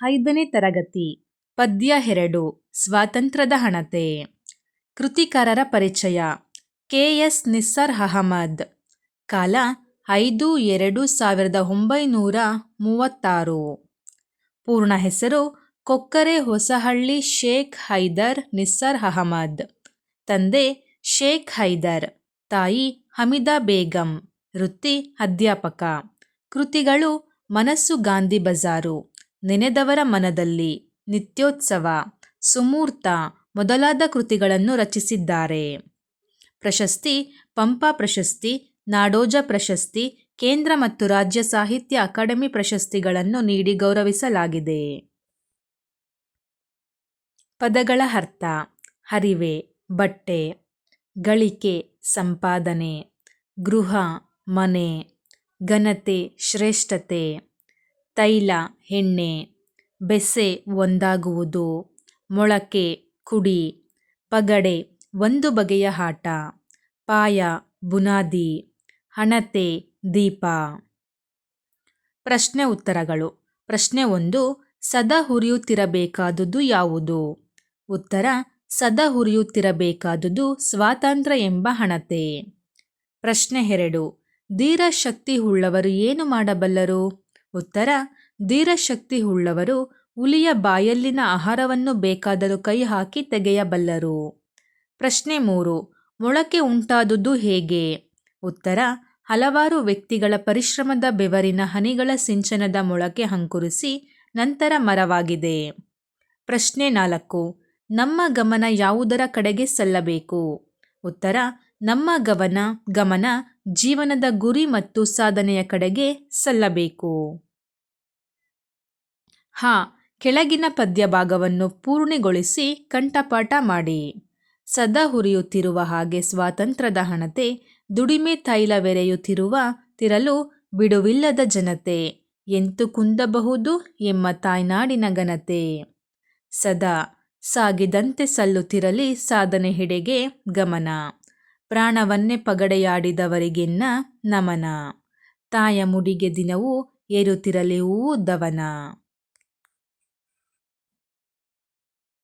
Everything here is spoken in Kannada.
5ನೇ ತರಗತಿ. ಪದ್ಯ 2 ಸ್ವಾತಂತ್ರ್ಯದ ಹಣತೆ. ಕೃತಿಕಾರರ ಪರಿಚಯ. ಕೆ.ಎಸ್. ನಿಸ್ಸಾರ್ ಅಹಮದ್. ಕಾಲ 5/2/1936. ಪೂರ್ಣ ಹೆಸರು ಕೊಕ್ಕರೆ ಹೊಸಹಳ್ಳಿ ಶೇಖ್ ಹೈದರ್ ನಿಸ್ಸಾರ್ ಅಹಮದ್. ತಂದೆ ಶೇಖ್ ಹೈದರ್, ತಾಯಿ ಹಮೀದಾ ಬೇಗಂ. ವೃತ್ತಿ ಅಧ್ಯಾಪಕ. ಕೃತಿಗಳು ಮನಸ್ಸು ಗಾಂಧಿ ಬಜಾರು, ನೆನೆದವರ ಮನದಲ್ಲಿ, ನಿತ್ಯೋತ್ಸವ, ಸುಮೂರ್ತ ಮೊದಲಾದ ಕೃತಿಗಳನ್ನು ರಚಿಸಿದ್ದಾರೆ. ಪ್ರಶಸ್ತಿ: ಪಂಪ ಪ್ರಶಸ್ತಿ, ನಾಡೋಜ ಪ್ರಶಸ್ತಿ, ಕೇಂದ್ರ ಮತ್ತು ರಾಜ್ಯ ಸಾಹಿತ್ಯ ಅಕಾಡೆಮಿ ಪ್ರಶಸ್ತಿಗಳನ್ನು ನೀಡಿ ಗೌರವಿಸಲಾಗಿದೆ. ಪದಗಳ ಅರ್ಥ: ಅರಿವೆ, ಬಟ್ಟೆ. ಗಳಿಕೆ, ಸಂಪಾದನೆ. ಗೃಹ, ಮನೆ. ಘನತೆ, ಶ್ರೇಷ್ಠತೆ. ತೈಲ, ಎಣ್ಣೆ. ಬೆಸೆ, ಒಂದಾಗುವುದು. ಮೊಳಕೆ, ಕುಡಿ. ಪಗಡೆ, ಒಂದು ಬಗೆಯ ಆಟ. ಪಾಯ, ಬುನಾದಿ. ಹಣತೆ, ದೀಪ. ಪ್ರಶ್ನೆ ಉತ್ತರಗಳು. ಪ್ರಶ್ನೆ 1. ಸದಾ ಉರಿಯುತ್ತಿರಬೇಕಾದುದು ಯಾವುದು? ಉತ್ತರ: ಸದಾ ಉರಿಯುತ್ತಿರಬೇಕಾದುದು ಸ್ವಾತಂತ್ರ್ಯ ಎಂಬ ಹಣತೆ. ಪ್ರಶ್ನೆ 2. ಧೀರಶಕ್ತಿ ಉಳ್ಳವರು ಏನು ಮಾಡಬಲ್ಲರು? ಉತ್ತರ: ಧೀರಶಕ್ತಿ ಉಳ್ಳವರು ಹುಲಿಯ ಬಾಯಲ್ಲಿನ ಆಹಾರವನ್ನು ಬೇಕಾದರೂ ಕೈ ಹಾಕಿ ತೆಗೆಯಬಲ್ಲರು. ಪ್ರಶ್ನೆ 3. ಮೊಳಕೆ ಉಂಟಾದುದು ಹೇಗೆ? ಉತ್ತರ: ಹಲವಾರು ವ್ಯಕ್ತಿಗಳ ಪರಿಶ್ರಮದ ಬೆವರಿನ ಹನಿಗಳ ಸಿಂಚನದ ಮೊಳಕೆ ಅಂಕುರಿಸಿ ನಂತರ ಮರವಾಗಿದೆ. ಪ್ರಶ್ನೆ 4. ನಮ್ಮ ಗಮನ ಯಾವುದರ ಕಡೆಗೆ ಸಲ್ಲಬೇಕು? ಉತ್ತರ: ನಮ್ಮ ಗಮನ ಜೀವನದ ಗುರಿ ಮತ್ತು ಸಾಧನೆಯ ಕಡೆಗೆ ಸಲ್ಲಬೇಕು. ಕೆಳಗಿನ ಪದ್ಯ ಭಾಗವನ್ನು ಪೂರ್ಣಗೊಳಿಸಿ ಕಂಠಪಾಠ ಮಾಡಿ. ಸದಾ ಉರಿಯುತ್ತಿರುವ ಹಾಗೆ ಸ್ವಾತಂತ್ರ್ಯದ ಹಣತೆ, ದುಡಿಮೆ ತಿರಲು ಬಿಡುವಿಲ್ಲದ ಜನತೆ, ಎಂತು ಕುಂದಬಹುದು ಎಮ್ಮ ತಾಯ್ನಾಡಿನ ಘನತೆ. ಸದಾ ಸಾಗಿದಂತೆ ಸಲ್ಲುತ್ತಿರಲಿ ಸಾಧನೆಯೆಡೆಗೆ ಗಮನ, ಪ್ರಾಣವನ್ನೇ ಪಗಡೆಯಾಡಿದವರಿಗೆನ್ನ ನಮನ, ತಾಯ ಮುಡಿಗೆ ದಿನವೂ ಏರುತ್ತಿರಲಿ ಹೂವು ದವನ.